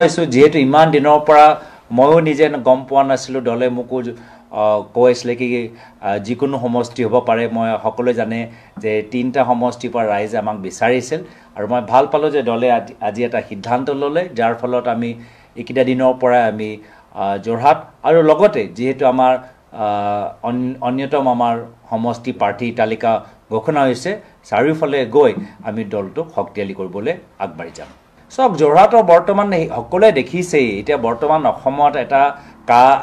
যেহেতু ইমান দিনৰ পৰা ময়ো নিজে গম পোৱা নাছিলোঁ দলে মোকো কৈ আছিলে কি যিকোনো সমষ্টি হ'ব পাৰে মই সকলোৱে জানে যে 3টা সমষ্টিৰ পৰা ৰাইজে আমাক বিচাৰিছিল আৰু মই ভাল পালোঁ যে দলে আজি এটা সিদ্ধান্ত ল'লে যাৰ ফলত আমি এইকেইটা দিনৰ পৰা আমি যোৰহাট আৰু লগতে যিহেতু আমাৰ অন্যতম আমাৰ সমষ্টি প্ৰাৰ্থী তালিকা ঘোষণা হৈছে চাৰিওফালে গৈ আমি দলটোক শক্তিশালী কৰিবলৈ আগবাঢ়ি যাম সব যোৰহাটৰ বৰ্তমান সকলোৱে দেখিছেই এতিয়া বৰ্তমান অসমত এটা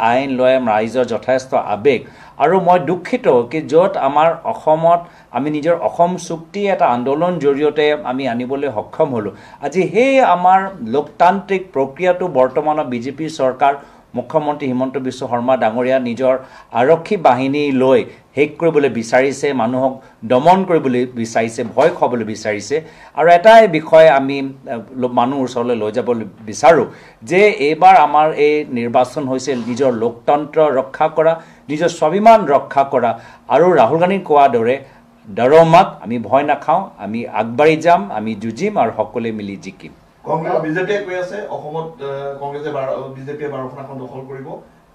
আইন লৈ ৰাইজৰ যথেষ্ট আবেগ আৰু মই দুখিত কি য'ত আমাৰ অসমত আমি নিজৰ অসম চুক্তি এটা আন্দোলন জৰিয়তে আমি আনিবলৈ সক্ষম হ'লোঁ আজি সেই আমাৰ লোকতান্ত্ৰিক প্ৰক্ৰিয়াটো বৰ্তমানৰ বিজেপি চৰকাৰ মুখ্যমন্ত্ৰী হিমন্ত বিশ্ব শৰ্মা ডাঙৰীয়া নিজৰ আৰক্ষী বাহিনী লৈ শেষ কৰিবলৈ বিচাৰিছে মানুহক দমন কৰিবলৈ বিচাৰিছে ভয় খুৱাবলৈ বিচাৰিছে আৰু এটাই বিষয় আমি মানুহৰ ওচৰলৈ লৈ যাব বিচাৰোঁ যে এইবাৰ আমাৰ এই নিৰ্বাচন হৈছে নিজৰ লোকতন্ত্ৰ ৰক্ষা কৰা নিজৰ স্বাভিমান ৰক্ষা কৰা আৰু ৰাহুল গান্ধীৰ কোৱাৰ দৰে দৰমাক আমি ভয় নাখাওঁ আমি আগবাঢ়ি যাম আমি যুঁজিম আৰু সকলোৱে মিলি জিকিম বিজেপিয়ে কৈ আছে অসমত কংগ্ৰেছে বিজেপিয়ে 12খন আসন দখল কৰিব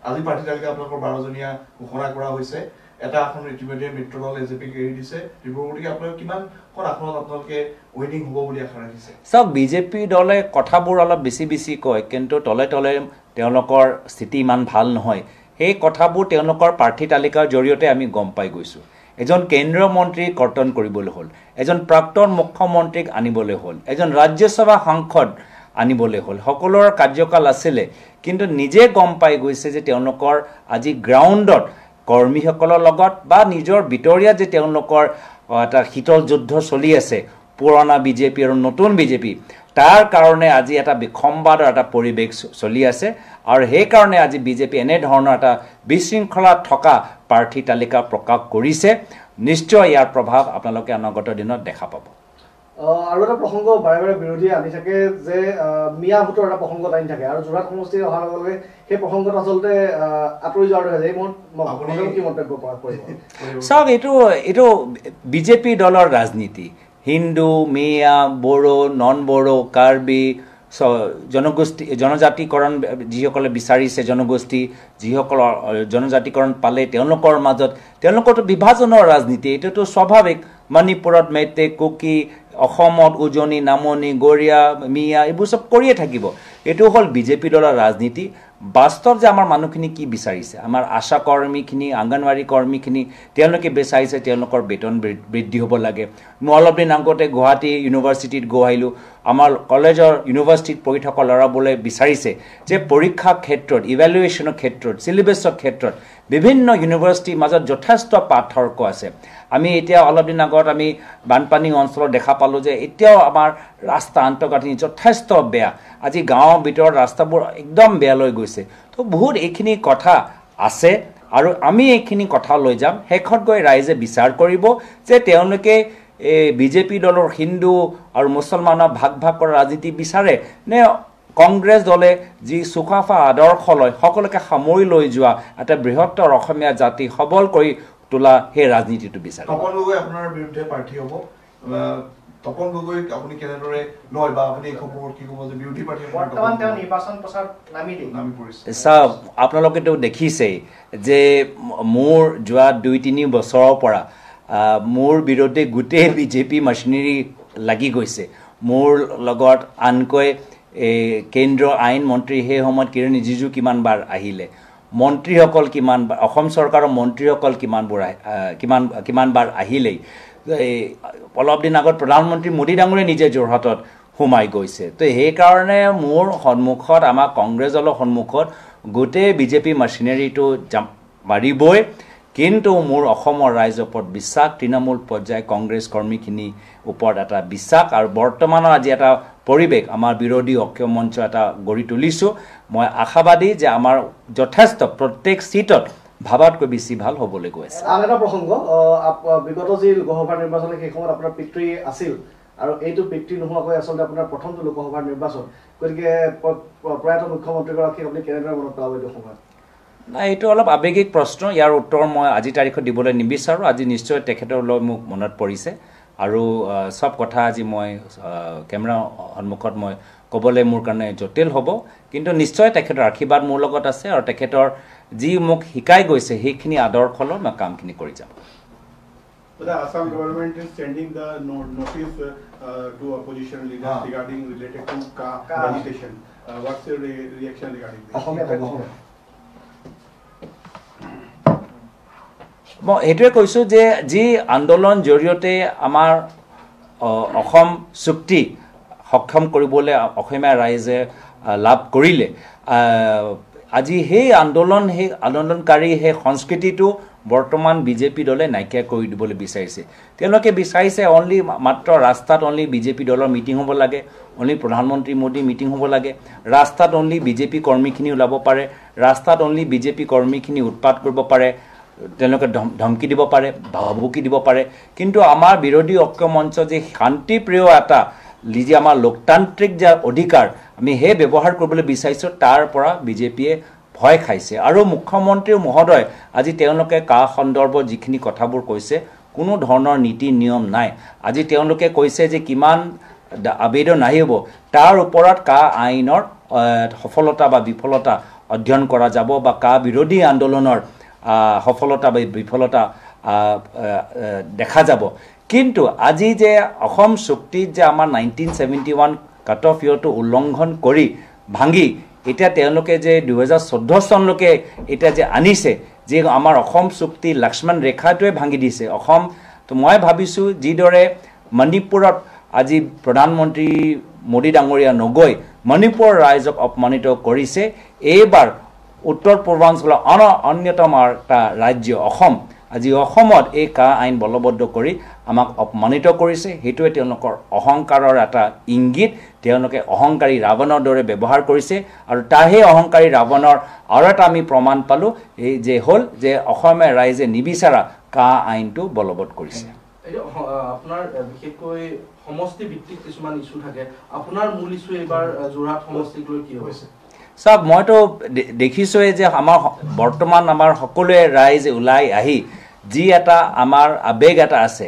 আজি প্ৰাৰ্থী তালিকা আপোনালোকৰ 12জনীয়া ঘোষণা কৰা হৈছে এটা আসন ইতিমধ্যে মিত্ৰদল এজেপিক এৰি দিছে গতিকে আপোনালোকে কিমানখন আসনত আপোনালোকে উইনিং হ'ব বুলি আশা ৰাখিছে সব বিজেপি দলে কথাবোৰ অলপ বেছি কয় কিন্তু তলে তলে তেওঁলোকৰ স্থিতি ইমান ভাল নহয় সেই কথাবোৰ তেওঁলোকৰ প্ৰাৰ্থী তালিকাৰ জৰিয়তে আমি গম পাই গৈছোঁ এজন কেন্দ্ৰীয় মন্ত্ৰী কৰ্তন কৰিবলৈ হ'ল এজন প্ৰাক্তন মুখ্যমন্ত্ৰীক আনিবলৈ হ'ল এজন ৰাজ্যসভা সাংসদ আনিবলৈ হ'ল সকলোৰ কাৰ্যকাল আছিলে কিন্তু নিজে গম পাই গৈছে যে তেওঁলোকৰ আজি গ্ৰাউণ্ডত কৰ্মীসকলৰ লগত বা নিজৰ ভিতৰীয়া যে তেওঁলোকৰ এটা শীতল যুদ্ধ চলি আছে পুৰণা বিজেপি আৰু নতুন বিজেপি তাৰ কাৰণে আজি এটা বিসম্বাদৰ এটা পৰিৱেশ চলি আছে আৰু সেইকাৰণে আজি বিজেপি এনেধৰণৰ এটা বিশৃংখলা থকা প্ৰাৰ্থী তালিকা প্ৰকাশ কৰিছে নিশ্চয় ইয়াৰ প্ৰভাৱ আপোনালোকে অনাগত দিনত দেখা পাব আৰু এটা প্ৰসংগ বাৰে বাৰে বিৰোধী আনি থাকে যে মিয়া ভোটৰ এটা প্ৰসংগ আনি থাকে আৰু যোৰহাট সমষ্টি অহাৰ লগে লগে সেই প্ৰসংগটো আচলতে আঁতৰি যোৱাৰ দৰে যায় কি মন্তব্য কৰিব চাওক এইটো বিজেপি দলৰ ৰাজনীতি হিন্দু মিয়া বড়ো নন বড়ো কাৰ্বি জনগোষ্ঠী জনজাতিকৰণ যিসকলে বিচাৰিছে জনগোষ্ঠী যিসকল জনজাতিকৰণ পালে তেওঁলোকৰ মাজত তেওঁলোকৰতো বিভাজনৰ ৰাজনীতি এইটোতো স্বাভাৱিক মণিপুৰত মেইতে কুকি অসমত উজনি নামনি গৰীয়া মিয়া এইবোৰ চব কৰিয়ে থাকিব এইটো হ'ল বিজেপি দলৰ ৰাজনীতি বাস্তৱ যে আমাৰ মানুহখিনি কি বিচাৰিছে আমাৰ আশা কৰ্মীখিনি অংগনৱাড়ী কৰ্মীখিনি তেওঁলোকে বিচাৰিছে তেওঁলোকৰ বেতন বৃদ্ধি হ'ব লাগে মই অলপ দিন আগতে গুৱাহাটী ইউনিভাৰ্চিটিত গৈ আহিলোঁ আমাৰ কলেজৰ ইউনিভাৰ্চিটিত পঢ়ি থকা ল'ৰাবোৰে বিচাৰিছে যে পৰীক্ষাৰ ক্ষেত্ৰত ইভেলুৱেশ্যনৰ ক্ষেত্ৰত চিলেবাছৰ ক্ষেত্ৰত বিভিন্ন ইউনিভাৰ্চিটিৰ মাজত যথেষ্ট পাৰ্থক্য আছে আমি এতিয়া অলপ দিন আগত আমি বানপানী অঞ্চলত দেখা পালোঁ যে এতিয়াও আমাৰ ৰাস্তা আন্তঃগাঁথনি যথেষ্ট বেয়া আজি গাঁৱৰ ভিতৰত ৰাস্তাবোৰ একদম বেয়ালৈ গৈছে তো বহুত এইখিনি কথা আছে আৰু আমি এইখিনি কথা লৈ যাম শেষত গৈ ৰাইজে বিচাৰ কৰিব যে তেওঁলোকে বিজেপি দলৰ হিন্দু আৰু মুছলমানৰ ভাগ কৰা ৰাজনীতি বিচাৰে নে কংগ্ৰেছ দলে যি চুকাফা আদৰ্শ লয় সকলোকে সামৰি লৈ যোৱা এটা বৃহত্তৰ অসমীয়া জাতি সবল কৰি তোলা সেই ৰাজনীতিটো বিচাৰে তপন গগৈ আপোনাৰ বিৰুদ্ধে প্ৰাৰ্থী হ'ব তপন গগৈ আপুনি কেনেদৰে লয় বা আপুনি এই খবৰত কি ক'ব যে বিৰোধী প্ৰাৰ্থী বৰ্তমান তেওঁ নিৰ্বাচন প্ৰচাৰ নামি পৰিছে চাওক আপোনালোকেতো দেখিছেই যে মোৰ যোৱা 2-3 বছৰৰ পৰা মোৰ বিৰুদ্ধে গোটেই বিজেপি মেচিনেৰী লাগি গৈছে মোৰ লগত আনকৈ কেন্দ্ৰীয় আইন মন্ত্ৰী সেই সময়ত কিৰণ ৰিজিজু কিমানবাৰ আহিলে মন্ত্ৰীসকল কিমানবাৰ অসম চৰকাৰৰ মন্ত্ৰীসকল কিমানবাৰ আহিলেই অলপ দিন আগত প্ৰধানমন্ত্ৰী মোদী ডাঙৰীয়ে নিজে যোৰহাটত সোমাই গৈছে তো সেইকাৰণে মোৰ সন্মুখত আমাৰ কংগ্ৰেছ দলৰ সন্মুখত গোটেই বিজেপি মেচিনেৰীটো মাৰিবই কিন্তু মোৰ অসমৰ ৰাইজৰ ওপৰত বিশ্বাস তৃণমূল পৰ্যায় কংগ্ৰেছ কৰ্মীখিনিৰ ওপৰত এটা বিশ্বাস আৰু বৰ্তমানৰ আজি এটা পৰিৱেশ আমাৰ বিৰোধী অক্ষয় মঞ্চ এটা গঢ়ি তুলিছোঁ মই আশাবাদী যে আমাৰ যথেষ্ট প্ৰত্যেক সিটত ভাবাতকৈ বেছি ভাল হ'বলৈ গৈ আছে আন এটা প্ৰসংগ বিগত যি লোকসভাৰ নিৰ্বাচন সেই সময়ত আপোনাৰ পিতৃ আছিল আৰু এইটো পিতৃ নোহোৱাকৈ আচলতে আপোনাৰ প্ৰথমটো লোকসভাৰ নিৰ্বাচন গতিকে প্ৰয়াত মুখ্যমন্ত্ৰীগৰাকীক আপুনি কেনেদৰে মনত পেলাব এইটো সময়ত নাই এইটো অলপ আৱেগিক প্ৰশ্ন ইয়াৰ উত্তৰ মই আজি তাৰিখত দিবলৈ নিবিচাৰোঁ আজি নিশ্চয় তেখেতলৈ মোক মনত পৰিছে আৰু সব কথা আজি মই কেমেৰা সন্মুখত মই ক'বলৈ মোৰ কাৰণে জটিল হ'ব কিন্তু নিশ্চয় তেখেতৰ আশীৰ্বাদ মোৰ লগত আছে আৰু তেখেতৰ যি মোক শিকাই গৈছে সেইখিনি আদৰ্শলৈ মই কামখিনি কৰি যাম The Assam government is sending the notice to opposition leaders regarding related to Ka agitation. What's your reaction regarding this? মই এইটোৱে কৈছোঁ যে যি আন্দোলন জৰিয়তে আমাৰ অসম চুক্তি সক্ষম কৰিবলৈ অসমীয়া ৰাইজে লাভ কৰিলে আজি সেই আন্দোলনকাৰী সেই সংস্কৃতিটো বৰ্তমান বিজেপি দলে নাইকিয়া কৰি দিবলৈ বিচাৰিছে তেওঁলোকে বিচাৰিছে অনলি মাত্ৰ ৰাস্তাত অনলি বিজেপি দলৰ মিটিং হ'ব লাগে অনলি প্ৰধানমন্ত্ৰী মোদী মিটিং হ'ব লাগে ৰাস্তাত অনলি বিজেপি কৰ্মীখিনি ওলাব পাৰে ৰাস্তাত অনলি বিজেপি কৰ্মীখিনি উৎপাত কৰিব পাৰে তেওঁলোকে ধমকি দিব পাৰে ভাবুকি দিব পাৰে কিন্তু আমাৰ বিৰোধী ঐক্য মঞ্চ যে শান্তিপ্ৰিয় এটা যি আমাৰ লোকতান্ত্ৰিক যে অধিকাৰ আমি সেই ব্যৱহাৰ কৰিবলৈ বিচাৰিছোঁ তাৰ পৰা বিজেপিয়ে ভয় খাইছে আৰু মুখ্যমন্ত্ৰী মহোদয় আজি তেওঁলোকে কা সন্দৰ্ভত যিখিনি কথাবোৰ কৈছে কোনো ধৰণৰ নীতি নিয়ম নাই আজি তেওঁলোকে কৈছে যে কিমান আবেদন আহিব তাৰ ওপৰত কা আইনৰ সফলতা বা বিফলতা অধ্যয়ন কৰা যাব বা কা বিৰোধী আন্দোলনৰ সফলতা বা বিফলতা দেখা যাব কিন্তু আজি যে অসম চুক্তিত যে আমাৰ 1971 কাট অফ ইয়েৰটো উল্লংঘন কৰি ভাঙি এতিয়া তেওঁলোকে যে 2014 চনলৈকে এতিয়া যে আনিছে যে আমাৰ অসম চুক্তি লক্ষ্মণ ৰেখাটোৱে ভাঙি দিছে অসম তো মই ভাবিছোঁ যিদৰে মণিপুৰত আজি প্ৰধানমন্ত্ৰী মোদী ডাঙৰীয়া নগৈ মণিপুৰ ৰাইজক অপমানিত কৰিছে এইবাৰ উত্তৰ পূৰ্বাঞ্চলৰ অন্যতম এটা ৰাজ্য অসম আজি অসমত এই কা আইন বলবদ্ধ কৰি আমাক অপমানিত কৰিছে হেতুৱে তেওঁলোকৰ অহংকাৰৰ এটা ইংগিত তেওঁলোকে অহংকাৰী ৰাৱণৰ দৰে ব্যৱহাৰ কৰিছে আৰু তাহে অহংকাৰী ৰাৱণৰ আৰু এটা আমি প্ৰমাণ পালো এই যে হল যে অসমীয়া ৰাইজে নিবিচাৰা কা আইনটো বলবৎ কৰিছে আপোনাৰ বিশেষকৈ সমষ্টি ভিত্তিক কিছুমান ইস্যু থাকে আপোনাৰ মূল ইস্যু এবাৰ যোৰহাট সমষ্টিক লৈ কি হৈছে সব মইতো দেখিছোৱে যে আমাৰ বৰ্তমান আমাৰ সকলোৱে ৰাইজ ওলাই আহি যি এটা আমাৰ আবেগ এটা আছে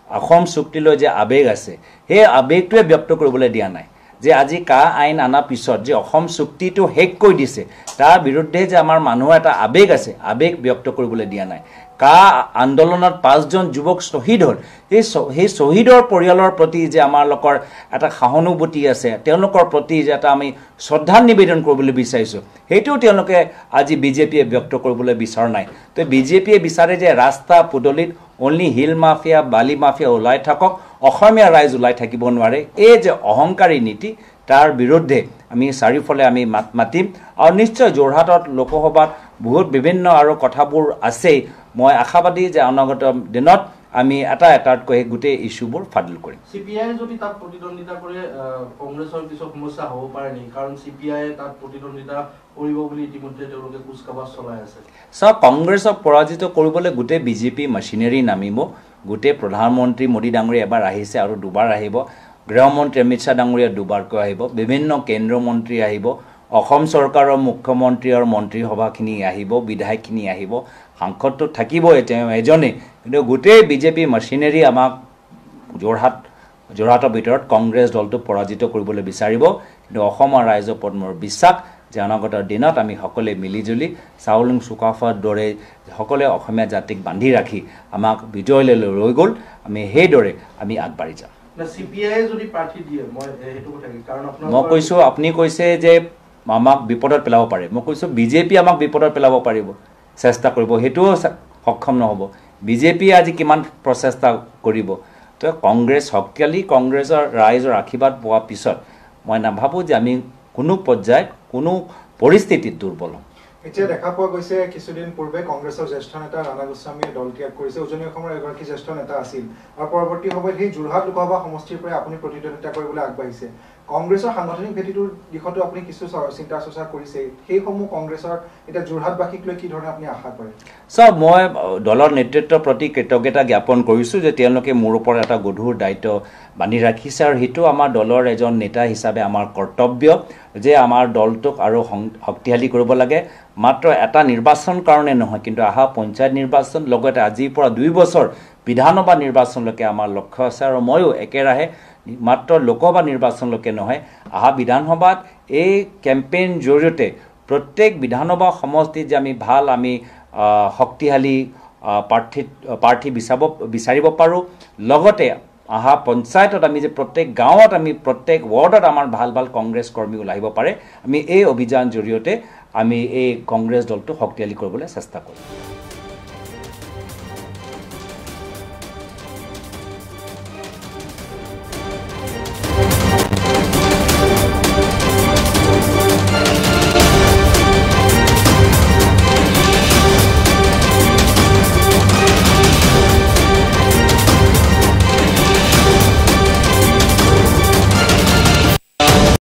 অসম চুক্তিলৈ যে আবেগ আছে সেই আবেগটোৱে ব্যক্ত কৰিবলৈ দিয়া নাই যে আজি কা আইন আনা পিছত যে অসম চুক্তিটো হেক কৰি দিছে তাৰ বিৰুদ্ধে যে আমাৰ মানুহ এটা আবেগ আছে আবেগ ব্যক্ত কৰিবলৈ দিয়া নাই কা আন্দোলনত 5 জন যুৱক শহীদ হ'ল সেই শহীদৰ পৰিয়ালৰ প্ৰতি যে আমাৰ লোকৰ এটা সহানুভূতি আছে তেওঁলোকৰ প্ৰতি যে এটা আমি শ্ৰদ্ধা নিবেদন কৰিবলৈ বিচাৰিছো হেতু তেওঁলোকে আজি বিজেপিয়ে ব্যক্ত কৰিবলৈ বিচাৰ নাই তো বিজেপিয়ে বিচাৰে যে ৰাস্তা পদলিত অনলি হিল মাফিয়া বালি মাফিয়া ওলাই থাকক অসমীয়া ৰাইজ ওলাই থাকিব নোৱাৰে এই যে অহংকাৰী নীতি তাৰ বিৰুদ্ধে আমি চাৰিফলে আমি মাতিম আৰু নিশ্চয় যোৰহাটত লোকসভাত বহুত বিভিন্ন আৰু কথাবোৰ আছে মই আশাবাদী যে অনাগত দিনত আমি এটাতকৈ গোটেই ইস্যুবোৰ ফাদিল কৰিম সিপিআই যদি তাত প্ৰতিদ্বন্দ্বিতা কৰে কংগ্ৰেছৰ কিছু সমস্যা হ'ব পাৰে নেকি কাৰণ সিপিআই তাত প্ৰতিদ্বন্দ্বিতা কৰিব বুলি ইতিমধ্যে তেওঁলোকে কুচকাৱাজ চলাই আছে সব কংগ্ৰেছক পৰাজিত কৰিবলৈ গোটেই বিজেপি মেচিনাৰী নামিব গোটেই প্ৰধানমন্ত্ৰী মোদী ডাঙৰীয়া এবাৰ আহিছে আৰু দুবাৰ আহিব গৃহমন্ত্ৰী অমিত শ্বাহ ডাঙৰীয়া দুবাৰকৈ আহিব বিভিন্ন কেন্দ্ৰীয় মন্ত্ৰী আহিব অসম চৰকাৰৰ মুখ্যমন্ত্ৰী আৰু মন্ত্ৰী সভাখিনি আহিব বিধায়কখিনি আহিব সাংসদটো থাকিব এজনে কিন্তু গোটেই বিজেপি মেচিনাৰী আমাক যোৰহাটৰ ভিতৰত কংগ্ৰেছ দলটো পৰাজিত কৰিবলৈ বিচাৰিব কিন্তু অসমৰ ৰাইজৰ ওপৰত মোৰ বিশ্বাস যে অনাগত দিনত আমি সকলোৱে মিলিজুলি চাউলুং চুকাফাৰ দৰে সকলোৱে অসমীয়া জাতিক বান্ধি ৰাখি আমাক বিজয়লৈ লৈ গ'ল আমি সেইদৰে আমি আগবাঢ়ি যাম সিপিআই যদি প্ৰাৰ্থী দিয়ে মই হেতু কথা কি কাৰণ মই কৈছো আপুনি কৈছে যে আমাক বিপদত পেলাব পাৰে মই কৈছো বিজেপি আমাক বিপদত পেলাব পাৰিব চেষ্টা কৰিব হেতুও সক্ষম নহব বিজেপি আজি কিমান প্ৰচেষ্টা কৰিব তো কংগ্ৰেছ শক্তিশালী কংগ্ৰেছৰ ৰাইজৰ আশীৰ্বাদ পোৱাৰ পিছত মই নাভাবো যে আমি কোনো পৰ্যায়ত কোনো পৰিস্থিতিত দুৰ্বল এতিয়া দেখা পোৱা গৈছে কিছুদিন পূৰ্বে কংগ্ৰেছৰ জ্যেষ্ঠ নেতা ৰাণা গোস্বামীয়ে দল ত্যাগ কৰিছে উজনি অসমৰ এগৰাকী জ্যেষ্ঠ নেতা আছিল আৰু পৰৱৰ্তী সময়ত সেই যোৰহাট লোকসভা সমষ্টিৰ পৰা আপুনি প্ৰতিদ্বন্দ্বিতা কৰিবলৈ আগবাঢ়িছে কংগ্ৰেছৰ সাংগঠনিক ভেটিটোৰ দিশতো আপুনি কিছু চিন্তা চৰ্চা কৰিছে সেইসমূহ কংগ্ৰেছৰ এতিয়া যোৰহাটবাসীক লৈ কি ধৰণে আপুনি আশা কৰে সব মই দলৰ নেতৃত্বৰ প্ৰতি কৃতজ্ঞতা জ্ঞাপন কৰিছোঁ যে তেওঁলোকে মোৰ ওপৰত এটা গধুৰ দায়িত্ব বান্ধি ৰাখিছে আৰু সেইটো আমাৰ দলৰ এজন নেতা হিচাপে আমাৰ কৰ্তব্য যে আমাৰ দলটোক আৰু শক্তিশালী কৰিব লাগে মাত্ৰ এটা নিৰ্বাচন কাৰণে নহয় কিন্তু আহা পঞ্চায়ত নিৰ্বাচন লগতে আজিৰ পৰা 2 বছৰ বিধানসভা নিৰ্বাচনলৈকে আমাৰ লক্ষ্য আছে আৰু ময়ো একেৰাহে মাত্ৰ লোকসভা নিৰ্বাচনলৈকে নহয়, অহা বিধানসভাত এই কেম্পেইন জৰিয়তে প্ৰত্যেক বিধানসভা সমষ্টিত যে আমি শক্তিশালী প্ৰাৰ্থী বিচাৰিব পাৰোঁ, লগতে অহা পঞ্চায়তত আমি যে প্ৰত্যেক গাঁৱত আমি প্ৰত্যেক ৱাৰ্ডত আমাৰ ভাল কংগ্ৰেছ কৰ্মী ওলাব পাৰে, আমি এই অভিযান জৰিয়তে আমি এই কংগ্ৰেছ দলটো শক্তিশালী কৰিবলৈ চেষ্টা কৰিম।